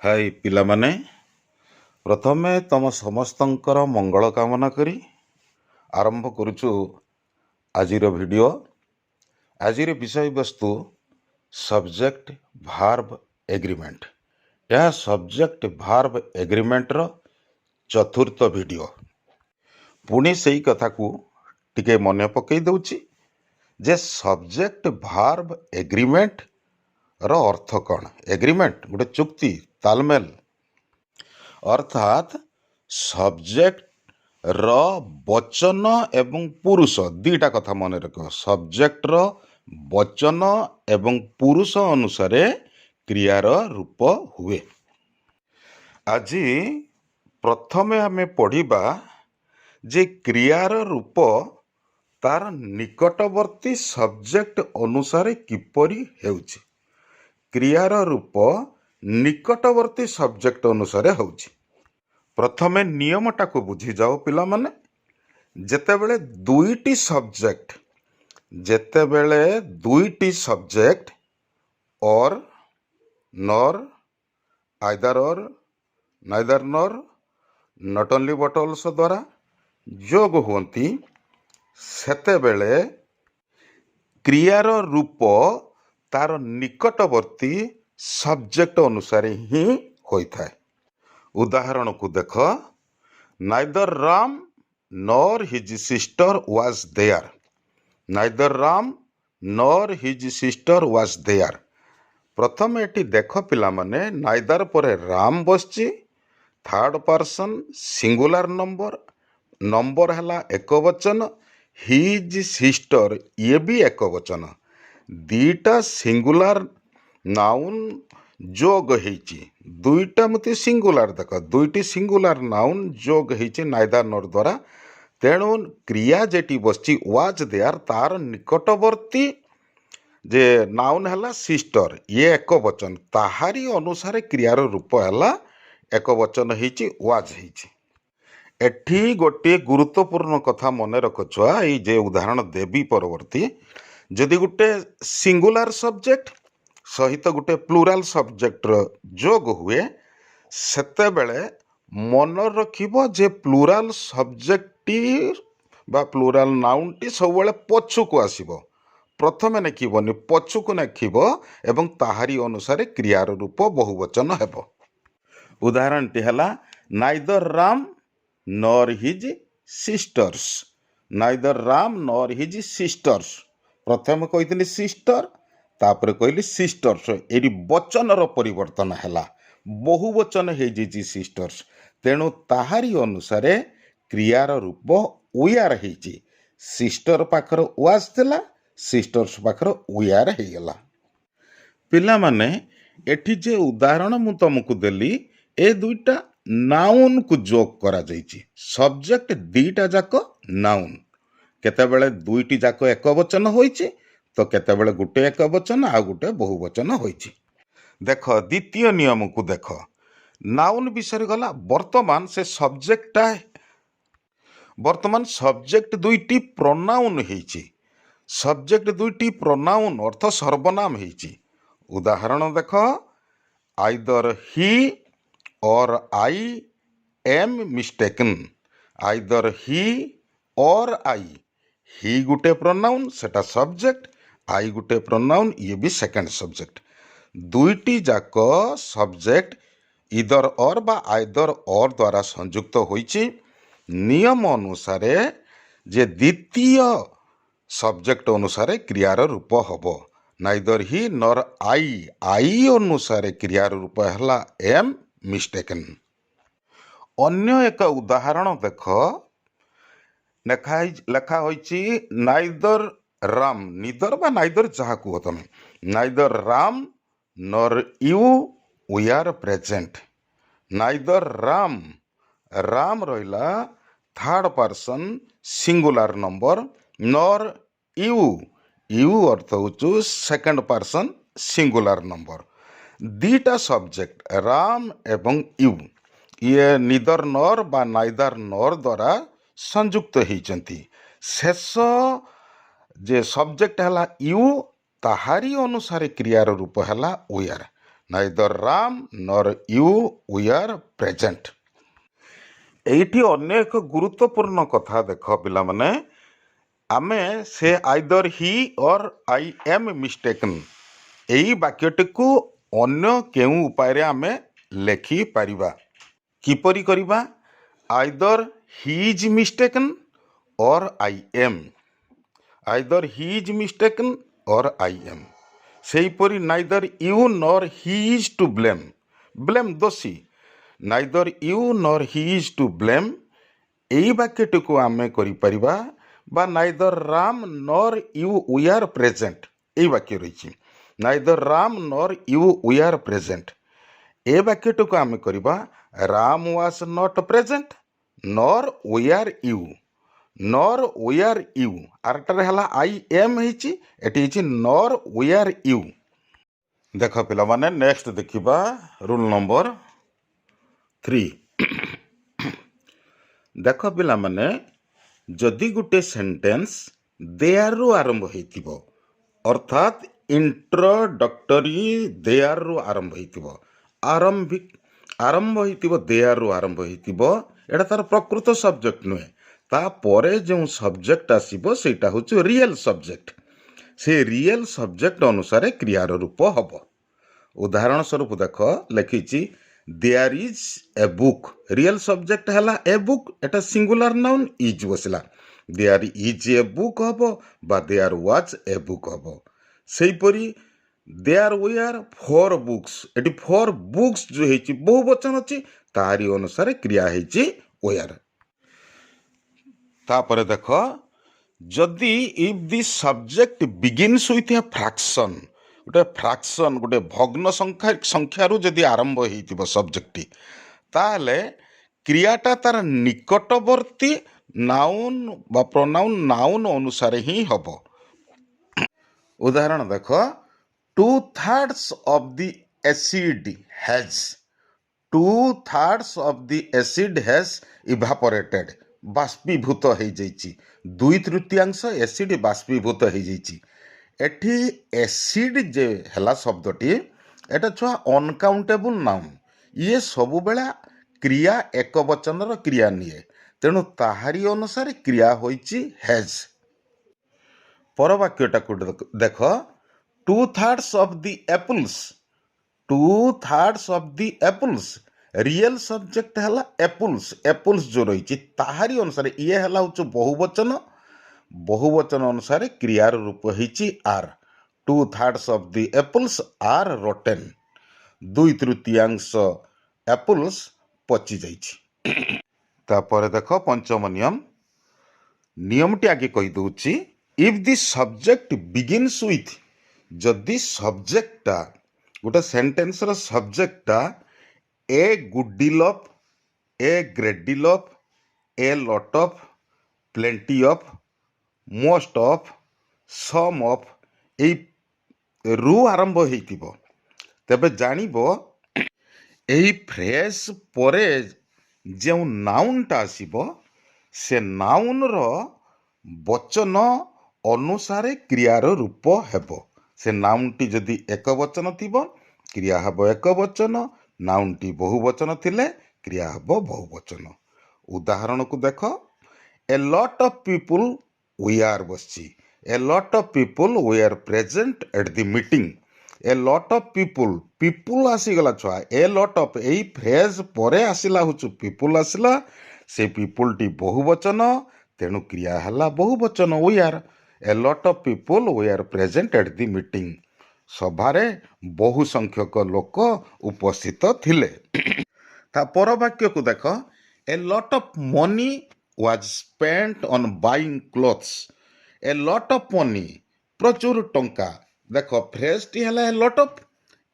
हाय पिलामाने प्रथमे तम समस्तंकर मंगल कामना करी आरंभ करुचु आजिर वीडियो। आजिर विषय वस्तु सब्जेक्ट भार्ब एग्रीमेंट। यह सब्जेक्ट भार्ब एग्रीमेंट रो चतुर्थ वीडियो। पुणी सेई कथा को टिके मने पकई दउची जे सब्जेक्ट भार्ब एग्रीमेंट रो अर्थ कौन। एग्रीमेंट गोटे चुक्ति तालमेल अर्थात सब्जेक्ट र वचन एवं पुरुष दीटा कथा मन रख। सब्जेक्ट र वचन एवं पुरुष अनुसार क्रियार रूप हुए। आज प्रथमे आमे पढ़िबा जे क्रियार रूप तार निकटवर्ती सब्जेक्ट अनुसार किपरि हेउछि। क्रियार रूप निकटवर्ती सब्जेक्ट अनुसार होउछि। प्रथमे नियमटा को बुझी जाओ पिला माने। जेतेबेले दुईटी सब्जेक्ट और नर आइदर और नाइदर नर नॉट ओनली बट ऑल्सो द्वारा जोग हुंती सेतेबेले क्रियार रूप तार निकटवर्ती सब्जेक्ट अनुसार ही होता है। उदाहरण को देख, neither Ram nor his sister was there. Neither Ram nor his sister was there. प्रथम एटी देख पिला माने नाइदर परे राम बसची, थर्ड पर्सन सिंगुलर नंबर हला एक वचन, हिज सिस्टर ये भी एक वचन। दीटा सिंगुलर नाउन जोग हेची। दुईटा मते सिंगुलर देख, दुईटी सिंगुलर नाउन जोग हेची नाइदर नॉर द्वारा। तेणु क्रिया जेटी बसची वाज देयर तार निकटवर्ती जे नाउन हला सिस्टर ये एक वचन, ताहारी अनुसार क्रियार रूप हला एक वचन हेची वाज हेची। एठी गोटे गुरुत्वपूर्ण कथा मने रख छुआ, ये जे उदाहरण देवी परवर्ती। जदि गोटे सिंगुलर सब्जेक्ट सहित गोटे प्लूराल सब्जेक्ट जोग हुए सेते बेले मन रखिबो जे प्लूराल सब्जेक्टटी बा प्लूराल नाउनटी सब बेले पछुको आसीबो। प्रथमे नेखिबोनी पछुको नेखिबो एवं ताहारी अनुसार क्रियार रूप बहुवचन हेबो। उदाहरणटी हला neither Ram nor his sisters. Neither Ram nor his sisters. प्रथम कही सिस्टर तापर कहली सिस्टर्स। एटी वचनर परिवर्तन हैला, बहुवचन हो जाइए सिस्टर्स। तेणु ताहारी अनुसार क्रियार रूप उयार होइछि। सिस्टर पाखर वाज थिला, सिस्टर्स पाखर उयार हेगला। पिला माने एठी जे उदाहरण मु तुमको देली ए दुईटा नाउन को जोग करा जाइछि। सब्जेक्ट दीटा जाक नाउन, केतेबेले दुईटी जाक एक वचन होइछि तो केतेबेले गुटे एक वचन आ गुटे बहुवचन होइछि। देख द्वितीय नियम को देख। नाउन विषय गला। वर्तमान से सब्जेक्ट दुईटी प्रोनाउन हेइछि। सब्जेक्ट दुईटी प्रोनाउन अर्थ सर्वनाम हेइछि। उदाहरण देख, आइदर ही और I am mistaken. Either he और आई, ही गुटे प्रोनाउन सेटा सब्जेक्ट, आई गुटे प्रोनाउन ये भी सेकंड सब्जेक्ट। दुईटी जाक सब्जेक्ट इदर और बा आइदर और द्वारा संयुक्त होइछि। नियम अनुसार जे द्वितीय सब्जेक्ट अनुसार क्रियार रूप हबो। नाइदर ही नर आई अनुसार क्रियार रूप हला एम मिस्टेकन। अन्य एक उदाहरण देख, लेखा होइछि नाइदर राम, निदर बा नाइदर जहा कुह तमे, neither Ram nor you were present. Neither Ram, Ram रहिला third person singular number, nor you अर्थ होचु सेकंड पर्सन सिंगुलर नंबर। दीटा सब्जेक्ट राम एवं यू ये निदर नर बा नाइदर नर द्वारा संयुक्त होइचंती। शेष जे सब्जेक्ट हला यू ताहारी अनुसार क्रियार रूप हला वी आर। ନାଇଦର ରାମ ନର ୟୁ ୱି ଆର୍ ପ୍ରେଜେଣ୍ଟ। ଏଇଠି ଅନ୍ୟ ଏକ ଗୁରୁତ୍ୱପୂର୍ଣ୍ଣ କଥା ଦେଖ ପିଲାମାନେ, ଆମେ ସେ either he or I am mistaken ଏହି ବାକ୍ୟଟିକୁ ଅନ୍ୟ କେଉଁ ଉପାୟରେ ଆମେ ଲେଖିପାରିବା? କିପରି କରିବା? Either he is mistaken or I am, either he is mistaken or I am. ସେହିପରି neither you nor he is to blame, blame ଦୋଷୀ, neither you nor he is to blame ଏହି ବାକ୍ୟଟିକୁ ଆମେ କରିପାରିବା, ବା neither Ram nor you were present ଏହି ବାକ୍ୟ ରହିଛି, neither Ram nor you were present. ଏ ବାକ୍ୟଟିକୁ ଆମେ କରିବା Ram was not present nor were you, nor were you, ଆରଟାରେ ହେଲା ଆଇ ଏମ୍ ହେଇଛି, ଏଠି ହେଇଛି ନର୍ ୱି ଆର୍ ୟୁ। ଦେଖ ପିଲାମାନେ, ନେକ୍ସଟ ଦେଖିବା ରୁଲ୍ ନମ୍ବର 3। ଦେଖ ପିଲାମାନେ, ଯଦି ଗୋଟେ ସେଣ୍ଟେନ୍ସ ଦେୟାରରୁ ଆରମ୍ଭ ହେଇଥିବ, ଅର୍ଥାତ୍ ଇଣ୍ଟ୍ରୋଡକ୍ଟରୀ ଦେୟାରରୁ ଆରମ୍ଭ ହେଇଥିବ, ଆରମ୍ଭ ହେଇଥିବ ଦେୟାରରୁ ଆରମ୍ଭ ହେଇଥିବ, ଏଇଟା ତାର ପ୍ରକୃତ ସବଜେକ୍ଟ ନୁହେଁ, ତାପରେ ଯେଉଁ ସବଜେକ୍ଟ ଆସିବ ସେଇଟା ହେଉଛି ରିଏଲ୍ ସବଜେକ୍ଟ। ସେ ରିଏଲ୍ ସବଜେକ୍ଟ ଅନୁସାରେ କ୍ରିୟାର ରୂପ ହେବ। ଉଦାହରଣ ସ୍ୱରୂପ ଦେଖ ଲେଖିଛି there is a book, real subject ହେଲା ଏ ବୁକ୍, ଏଟା ସିଙ୍ଗୁଲାର ନାଉନ୍ ଇଜ୍ ବସିଲା, ଦେୟାର ଇଜ୍ ଏ ବୁକ୍ ହେବ ବା ଦେୟାର ୱାଜ୍ ଏ ବୁକ୍ ହେବ। ସେହିପରି there we are four books, ଏଠି ଫୋର୍ ବୁକ୍ସ ଯେଉଁ ହେଇଛି ବହୁ ବଚନ ଅଛି, ତାହାରି ଅନୁସାରେ କ୍ରିୟା ହେଇଛି ୱି ଆର୍। ତାପରେ ଦେଖ, ଯଦି if the subject begins with a fraction, ଗୋଟେ ଭଗ୍ନ ସଂଖ୍ୟାରୁ ଯଦି ଆରମ୍ଭ ହେଇଥିବ ସବଜେକ୍ଟଟି, ତାହେଲେ କ୍ରିୟାଟା ତାର ନିକଟବର୍ତ୍ତୀ ନାଉନ୍ ବା ପ୍ରୋନାଉନ୍ ନାଉନ୍ ଅନୁସାରେ ହିଁ ହେବ। ଉଦାହରଣ ଦେଖ, 2/3 of the acid has, 2/3 of the acid has evaporated, ବାଷ୍ପୀଭୂତ ହେଇଯାଇଛି, 2/3 ଏସିଡ୍ ବାଷ୍ପୀଭୂତ ହେଇଯାଇଛି। ଏଠି ଏସିଡ୍ ଯେ ହେଲା ଶବ୍ଦଟି, ଏଟା ଛୁଆ ଅନକାଉଣ୍ଟେବୁଲ ନାଉନ୍, ଇଏ ସବୁବେଳେ କ୍ରିୟା ଏକ ବଚନର କ୍ରିୟା ନିଏ, ତେଣୁ ତାହାରି ଅନୁସାରେ କ୍ରିୟା ହୋଇଛି ହ୍ୟାଜ୍। ପର ବାକ୍ୟଟାକୁ ଦେଖ, 2/3 of the apples, 2/3 of the apples, real subject ହେଲା ଆପଲ୍ସ, ଆପଲ୍ସ ଯେଉଁ ରହିଛି ତାହାରି ଅନୁସାରେ ଇଏ ହେଲା ହେଉଛି ବହୁବଚନ, ବହୁବଚନ ଅନୁସାରେ କ୍ରିୟାର ରୂପ ହେଇଛି are. 2/3 of the apples are rotten, 2/3 apples ପଚିଯାଇଛି। ତାପରେ ଦେଖ ପଞ୍ଚମ ନିୟମଟି ଆଗେ କହିଦେଉଛି, if the subject begins with, ଯଦି ସବଜେକ୍ଟଟା ଗୋଟେ ସେଣ୍ଟେନ୍ସର ସବଜେକ୍ଟଟା a good deal of, a great deal of, a lot of, plenty of, most of, some of ଏଇ ରୁ ଆରମ୍ଭ ହେଇଥିବ, ତେବେ ଜାଣିବ ଏହି ଫ୍ରେଜ୍ ପରେ ଯେଉଁ ନାଉନ୍ଟା ଆସିବ ସେ ନାଉନ୍ର ବଚନ ଅନୁସାରେ କ୍ରିୟାର ରୂପ ହେବ। ସେ ନାଉନ୍ଟି ଯଦି ଏକ ବଚନ ଥିବ କ୍ରିୟା ହେବ ଏକ ବଚନ, ନାଉନ୍ଟି ବହୁ ବଚନ ଥିଲେ କ୍ରିୟା ହେବ ବହୁ ବଚନ। ଉଦାହରଣକୁ ଦେଖ, a lot of people were ବସିଛି, a lot of people were present at the meeting. A lot of people, people ଆସିଗଲା ଛୁଆ, ଏ ଲଟ୍ ଅଫ୍ ଏଇ ଫ୍ରେଜ୍ ପରେ ଆସିଲା ହେଉଛି ପିପୁଲ୍ ଆସିଲା, ସେ ପିପୁଲ୍ଟି ବହୁ ବଚନ, ତେଣୁ କ୍ରିୟା ହେଲା ବହୁ ବଚନ were. A lot of people were present at the meeting, ସଭାରେ ବହୁ ସଂଖ୍ୟକ ଲୋକ ଉପସ୍ଥିତ ଥିଲେ। ତା ପର ବାକ୍ୟକୁ ଦେଖ, a lot of money was spent on buying clothes, a lot of money ପ୍ରଚୁର ଟଙ୍କା। ଦେଖ ଫ୍ରେଜଟି ହେଲା a lot of,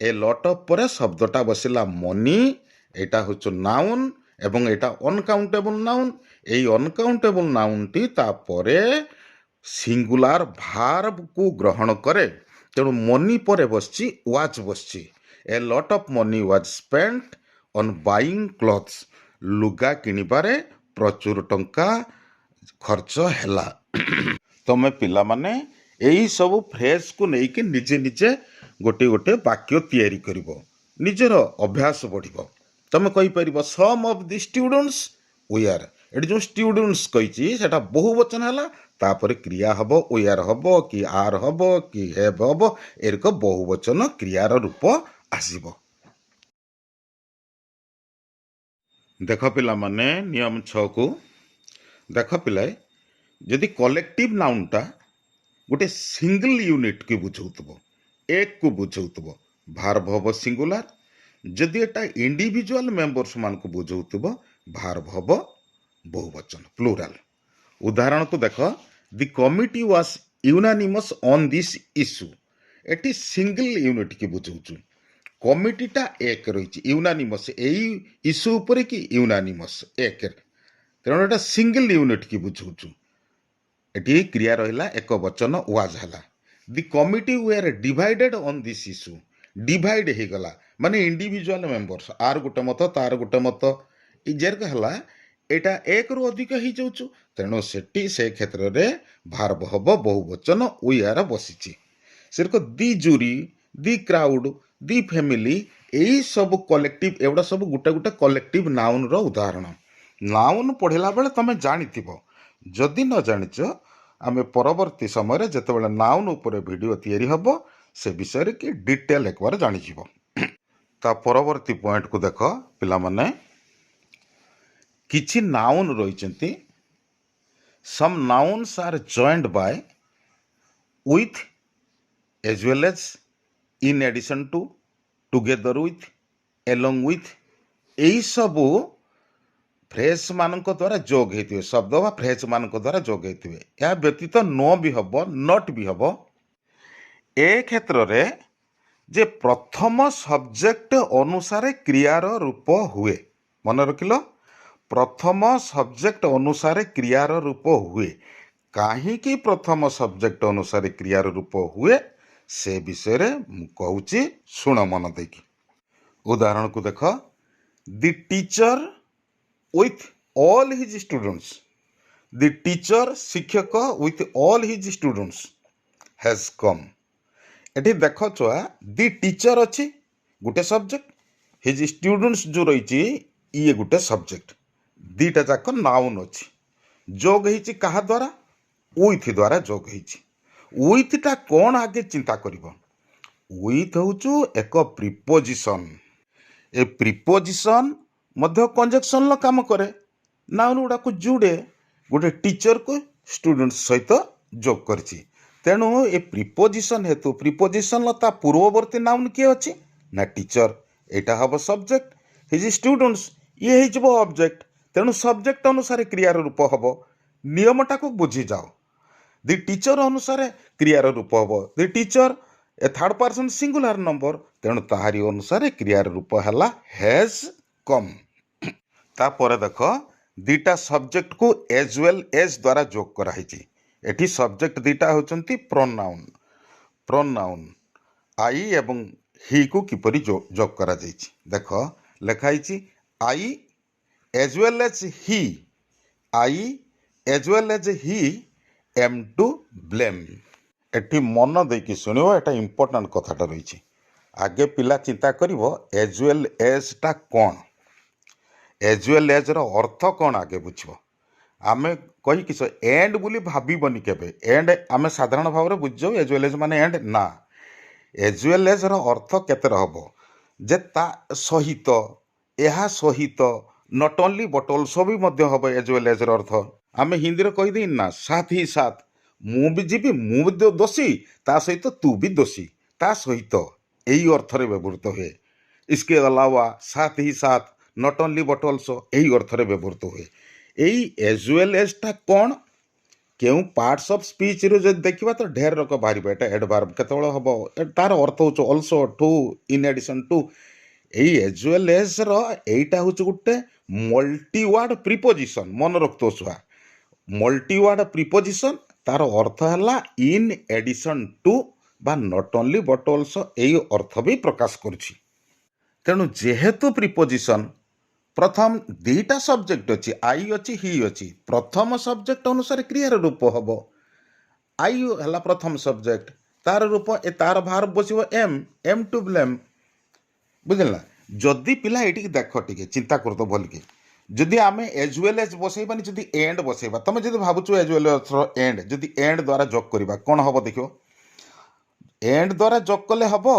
a lot of ପରେ ଶବ୍ଦଟା ବସିଲା ମନି, ଏଇଟା ହେଉଛି ନାଉନ୍ ଏବଂ ଏଇଟା ଅନକାଉଣ୍ଟେବୁଲ ନାଉନ୍। ଏଇ ଅନକାଉଣ୍ଟେବୁଲ ନାଉନ୍ଟି ତାପରେ ସିଙ୍ଗୁଲାର ଭାର୍ବକୁ ଗ୍ରହଣ କରେ, ତେଣୁ ମନି ପରେ ବସିଛି ୱାଜ୍ ବସିଛି। A lot of money was spent on buying clothes, ଲୁଗା କିଣିବାରେ ପ୍ରଚୁର ଟଙ୍କା ଖର୍ଚ୍ଚ ହେଲା। ତମେ ପିଲାମାନେ ଏଇ ସବୁ ଫ୍ରେଜକୁ ନେଇକି ନିଜେ ନିଜେ ଗୋଟିଏ ବାକ୍ୟ ତିଆରି କରିବ। ନିଜର ଅଭ୍ୟାସ ବଢ଼ିବ। ତମେ କହିପାରିବ sum of the students wear. ଏଠି ଯେଉଁ ଷ୍ଟୁଡେଣ୍ଟସ୍ କହିଛି ସେଟା ବହୁ ବଚନ ହେଲା, ତାପରେ କ୍ରିୟା ହବ, ୱେୟାର ହବ କି ଆର୍ ହବ କି ହେଭ୍ ହବ, ଏରକ ବହୁ ବଚନ କ୍ରିୟାର ରୂପ ଆସିବ। ଦେଖ ପିଲାମାନେ ନିୟମ 6କୁ ଦେଖ ପିଲାଏ, ଯଦି କଲେକ୍ଟିଭ ନାଉନଟା ଗୋଟେ ସିଙ୍ଗଲ ୟୁନିଟ୍କୁ ବୁଝଉଥିବ, ଏକକୁ ବୁଝଉଥିବ, ଭାର୍ବ ହବ ସିଙ୍ଗୁଲାର। ଯଦି ଏଟା ଇଣ୍ଡିଭିଜୁଆଲ ମେମ୍ବର୍ସ ମାନଙ୍କୁ ବୁଝଉଥିବ, ଭାର୍ବ ହବ ବହୁବଚନ ପ୍ଲୁରାଲ। ଉଦାହରଣକୁ ଦେଖ, the committee was unanimous on this issue. ଏଠି ସିଙ୍ଗଲ ୟୁନିଟ୍କି ବୁଝଉଛୁ, କମିଟିଟା ଏକ ରହିଛି, ୟୁନାନିମସ୍ ଏଇ ଇସ୍ୟୁ ଉପରେ କି ୟୁନାନିମସ୍ ଏକରେ, ତେଣୁ ଏଟା ସିଙ୍ଗଲ ୟୁନିଟ୍କି ବୁଝଉଛୁ। ଏଠି କ୍ରିୟା ରହିଲା ଏକ ବଚନ ୱାଜ ହେଲା। The committee were divided on this issue, divide ହେଇଗଲା ମାନେ ଇଣ୍ଡିଭିଜୁଆଲ ମେମ୍ବର୍ସ, ଆର ଗୋଟେ ମତ ତାର ଗୋଟେ ମତ, ଯେରକ ହେଲା ଏଇଟା ଏକରୁ ଅଧିକ ହେଇଯାଉଛୁ, ତେଣୁ ସେଠି ସେ କ୍ଷେତ୍ରରେ ଭାର୍ବ ହବ ବହୁବଚନ ୱେଆର ବସିଛି। ସେରକ ଦି ଜୁରି, ଦି କ୍ରାଉଡ, ଦି ଫ୍ୟାମିଲି, ଏଇ ସବୁ କଲେକ୍ଟିଭ, ଏଗୁଡ଼ା ସବୁ ଗୋଟେ ଗୋଟେ କଲେକ୍ଟିଭ ନାଉନର ଉଦାହରଣ। ନାଉନ ପଢ଼ିଲା ବେଳେ ତମେ ଜାଣିଥିବ, ଯଦି ନ ଜାଣିଛ ଆମେ ପରବର୍ତ୍ତୀ ସମୟରେ ଯେତେବେଳେ ନାଉନ ଉପରେ ଭିଡ଼ିଓ ତିଆରି ହେବ ସେ ବିଷୟରେ କି ଡିଟେଲ ଏକବାର ଜାଣିଯିବ। ତା ପରବର୍ତ୍ତୀ ପଏଣ୍ଟକୁ ଦେଖ ପିଲାମାନେ, କିଛି ନାଉନ ରହିଛନ୍ତି, some nouns are joined by, with, as well as, in addition to, together with, along with, এই ସବୁ ଫ୍ରେଜ୍ ମାନଙ୍କ ଦ୍ୱାରା ଯୋଗ ହେଇଥିବେ, ଶବ୍ଦ ବା ଫ୍ରେଜ୍ ମାନଙ୍କ ଦ୍ୱାରା ଯୋଗ ହେଇଥିବେ। ଏହା ବ୍ୟତୀତ ନୋ ବି ହବ, ନଟ୍ ବି ହବ। ଏ କ୍ଷେତ୍ରରେ ଯେ ପ୍ରଥମ ସବଜେକ୍ଟ ଅନୁସାରେ କ୍ରିୟାର ରୂପ ହୁଏ, ମନେ ରଖିଲ, ପ୍ରଥମ ସବଜେକ୍ଟ ଅନୁସାରେ କ୍ରିୟାର ରୂପ ହୁଏ। କାହିଁକି ପ୍ରଥମ ସବଜେକ୍ଟ ଅନୁସାରେ କ୍ରିୟାର ରୂପ ହୁଏ ସେ ବିଷୟରେ ମୁଁ କହୁଛି, ଶୁଣ ମନ ଦେଇକି। ଉଦାହରଣକୁ ଦେଖ, ଦି teacher with all his students, the teacher ଶିକ୍ଷକ with all his students has come। ଏଠି ଦେଖ ଛୁଆ, ଦି ଟିଚର ଅଛି ଗୋଟେ ସବଜେକ୍ଟ, ହିଜ୍ ଷ୍ଟୁଡେଣ୍ଟସ୍ ଯେଉଁ ରହିଛି ଇଏ ଗୋଟେ ସବଜେକ୍ଟ, ଦୁଇଟା ଯାକ ନାଉନ୍ ଅଛି। ଯୋଗ ହେଇଛି କାହା ଦ୍ୱାରା? ୱିଥ୍ ଦ୍ୱାରା ଯୋଗ ହେଇଛି। ୱିଥ୍ଟା କ'ଣ ଆଗେ ଚିନ୍ତା କରିବ? ୱିଥ୍ ହେଉଛି ଏକ ପ୍ରିପୋଜିସନ୍। ଏ ପ୍ରିପୋଜିସନ୍ ମଧ୍ୟ କଞ୍ଜକ୍ସନ୍ର କାମ କରେ। ନାଉନ୍ ଗୁଡ଼ାକୁ ଯୋଡ଼େ, ଗୋଟେ ଟିଚରକୁ ଷ୍ଟୁଡେଣ୍ଟସ୍ ସହିତ ଯୋଗ କରିଛି। ତେଣୁ ଏ ପ୍ରିପୋଜିସନ୍ ହେତୁ, ପ୍ରିପୋଜିସନ୍ର ତା ପୂର୍ବବର୍ତ୍ତୀ ନାଉନ୍ କିଏ ଅଛି ନା ଟିଚର, ଏଇଟା ହେବ ସବଜେକ୍ଟ। ହିଜ୍ ଷ୍ଟୁଡେଣ୍ଟସ୍ ଇଏ ହେଇଯିବ ଅବଜେକ୍ଟ, ତେଣୁ ସବଜେକ୍ଟ ଅନୁସାରେ କ୍ରିୟାର ରୂପ ହେବ। ନିୟମଟାକୁ ବୁଝିଯାଅ। ଦି ଟିଚର ଅନୁସାରେ କ୍ରିୟାର ରୂପ ହେବ, ଦି ଟିଚର ଏ ଥାର୍ଡ ପର୍ସନ ସିଙ୍ଗୁଲାର ନମ୍ବର, ତେଣୁ ତାହାରି ଅନୁସାରେ କ୍ରିୟାର ରୂପ ହେଲା ହେଜ୍ କମ୍। ତାପରେ ଦେଖ, ଦିଟା ସବଜେକ୍ଟକୁ ଏଜ୍ ୱେଲ୍ ଏଜ୍ ଦ୍ୱାରା ଯୋଗ କରାହେଇଛି। ଏଠି ସବଜେକ୍ଟ ଦିଟା ହେଉଛନ୍ତି ପ୍ରୋନାଉନ୍। ପ୍ରୋନାଉନ୍ ଆଇ ଏବଂ ହିକୁ କିପରି ଯୋଗ କରାଯାଇଛି ଦେଖ, ଲେଖା ହେଇଛି I as well as he, I as well as he am to blame. ଏଠି ମନ ଦେଇକି ଶୁଣିବ, ଏଟା ଇମ୍ପୋର୍ଟାଣ୍ଟ କଥାଟା ରହିଛି। ଆଗେ ପିଲା ଚିନ୍ତା କରିବ ଏଜ୍ ୱେଲ୍ ଏଜ୍ଟା କ'ଣ, ଏଜ୍ ୱେଲ୍ ଏଜ୍ର ଅର୍ଥ କ'ଣ ଆଗେ ବୁଝିବ। ଆମେ କହି କିସ ଏଣ୍ଡ ବୋଲି ଭାବିବନି କେବେ। ଏଣ୍ଡ ଆମେ ସାଧାରଣ ଭାବରେ ବୁଝିଯାଉ ଏଜ୍ ୱେଲ୍ ଏଜ୍ ମାନେ ଏଣ୍ଡ, ନା। ଏଜ୍ ୱେଲ୍ ଏଜ୍ର ଅର୍ଥ କେତେର ହେବ ଯେ ତା ସହିତ, ଏହା ସହିତ, ନଟ୍ ଓନ୍ଲି ବଟ୍ ଅଲସୋ ବି ମଧ୍ୟ ହେବ ଏଜ୍ ୱେଲ୍ ଏଜ୍ର ଅର୍ଥ। ଆମେ ହିନ୍ଦୀରେ କହିଦେଇନି ନା, ସାଥ ହି ସାଥ, ମୁଁ ବି ଯିବି, ମୁଁ ବି ଦୋଷୀ, ତା ସହିତ ତୁ ବି ଦୋଷୀ, ତା ସହିତ, ଏଇ ଅର୍ଥରେ ବ୍ୟବହୃତ ହୁଏ। ଇସ୍କେ ଅଲାୱା, ସାଥ ହି ସାଥ, ନଟ୍ ଓନ୍ଲି ବଟ୍ ଅଲସୋ, ଏହି ଅର୍ଥରେ ବ୍ୟବହୃତ ହୁଏ। ଏଇ ଏଜ୍ ୱେଲ୍ ଏଜ୍ଟା କ'ଣ, କେଉଁ ପାର୍ଟସ୍ ଅଫ୍ ସ୍ପିଚ୍ରୁ ଯଦି ଦେଖିବା ତ ଢେର ରକ ବାହାରିବ। ଏଟା ଏଡଭାର୍ବ କେତେବେଳେ ହେବ, ତାର ଅର୍ଥ ହେଉଛି also, to, in addition to. ଏଇ ଏଜ୍ ୱେଲ୍ ଏଜ୍ର ଏଇଟା ହେଉଛି ଗୋଟେ ମଲ୍ଟି ୱାର୍ଡ ପ୍ରିପୋଜିସନ୍। ମନେ ରଖୁଥିବ ଛୁଆ, ମଲ୍ଟି ୱାର୍ଡ ପ୍ରିପୋଜିସନ୍, ତାର ଅର୍ଥ ହେଲା ଇନ୍ ଏଡିସନ୍ ଟୁ ବା ନଟ୍ ଓନ୍ଲି ବଟ୍ ଅଲସୋ, ଏଇ ଅର୍ଥ ବି ପ୍ରକାଶ କରୁଛି। ତେଣୁ ଯେହେତୁ ପ୍ରିପୋଜିସନ୍, ପ୍ରଥମ ଦୁଇଟା ସବଜେକ୍ଟ ଅଛି, ଆଇ ଅଛି, ହି ଅଛି। ପ୍ରଥମ ସବଜେକ୍ଟ ଅନୁସାରେ କ୍ରିୟାର ରୂପ ହେବ। ଆଇ ହେଲା ପ୍ରଥମ ସବଜେକ୍ଟ, ତାର ରୂପ, ତାର ଭାର୍ବ ବସିବ ଏମ୍, ଏମ୍ ଟୁ ବ୍ଲେମ୍। बुझल ना जदि पिला ये देख टे चिंता कर दो भल के जदि आम एज वेल एज बसैबानी जदि एंड बसैबा तुम जब भावुच एज वेल एंड जदि एंड द्वारा जोग करवा कौन हम देख एंड द्वारा जोग कले हम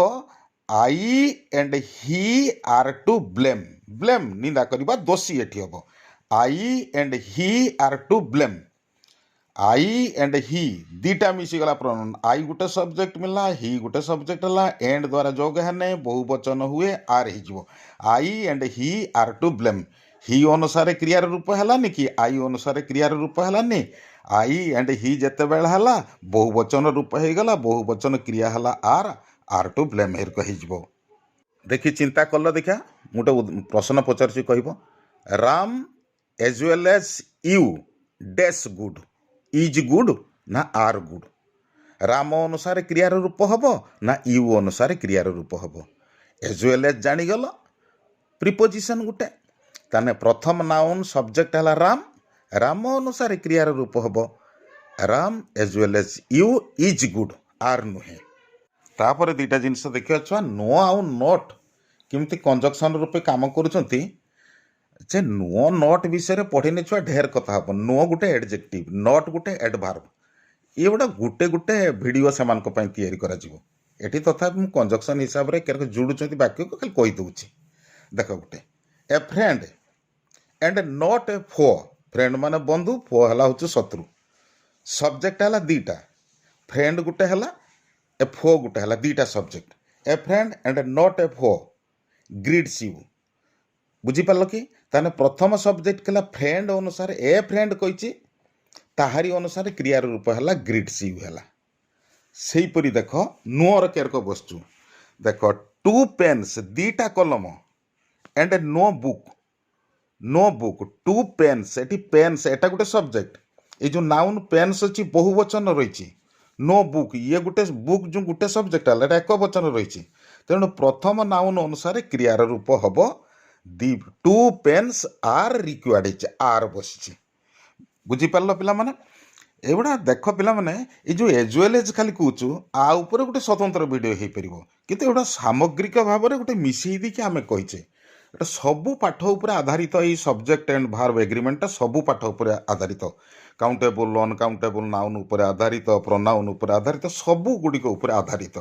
I and he are to blame blame निंदा करवा दोषी एटी हम I and he are to blame I and he दीटा मिसीगला प्रोनाउन आई गोटे सब्जेक्ट मिलला ही गोटे सब्जेक्ट है एंड द्वारा जोग है बहुवचन हुए आर हो I and he are to blame ही अनुसार क्रियार रूप है कि आई अनुसार क्रियार रूप है आई एंड ही जिते बेला है बहुवचन रूप हो गला बहुवचन क्रिया है आर टू ब्लेम हेरक हो देखी चिंता कल देखा गोटे प्रश्न पचार कह Ram as well as you dash good is good ना आर गुड राम अनुसार क्रियार रूप हम ना यू अनुसार क्रियार रूप हम एज वेल एज जानीगल प्रिपोजिशन गोटे ताने प्रथम नाउन सब्जेक्ट है राम राम अनुसार क्रियार रूप हम Ram as well as you is good are नुहे तापर दुईटा जिनस देखिए छुआ नो आउ नॉट केमती कंजक्शन रूपे काम करुँचे जे नो नॉट विषय पढ़ने छुआ ढेर कथा हम नो गोटे एडजेक्टिव नॉट गोटे एडभार्ब ये गोटे गोटे गोटे भिडियो से ये तथा कंजक्शन हिसाब से जोड़ुं वाक्य को खाली कहीदे देख गोटे a friend and not a foe friend माने बंधु फो है हूँ शत्रु सब्जेक्ट है दीटा फ्रेंड गोटे है ए फो गोटे है दीटा subject a friend and not a few greeds you बुझीपार कि ताने प्रथम सब्जेक्ट कला फ्रेंड अनुसार ए फ्रेंड कही ताहारी अनुसार क्रियार रूप है ग्रीड्स यू है सेहीपरि देख नुअर केरक बसचु देख टू पेन्स दीटा कलम and no book two pens एटी पेन्स एटा गोटे सब्जेक्ट ये जो नाउन पेन्स अच्छी बहुवचन रही नो बुक ये गोटे बुक जो गोटे सब्जेक्ट है एक वचन रही तेणु प्रथम नाउन अनुसार क्रियार रूप हम the two pens are required आर बस बुझीपार पिला माने एगुड़ा देख पिला माने ये जो एज वेल एज खाली कहूँ आ ऊपर गोटे स्वतंत्र वीडियो हो पार किंतु एगुड़ा सामग्रिक भाव में गोटे मिसई दी आम कहीचे एटा सबू पाठ उपर आधारित ये सब्जेक्ट एंड भार्ब एग्रीमेंटा सबू पाठ उपर आधारित काउंटेबल अनकाउंटेबल नाउन उपर आधारित प्रोनाउन उपर आधारित सबू गुड़िक उपर आधारित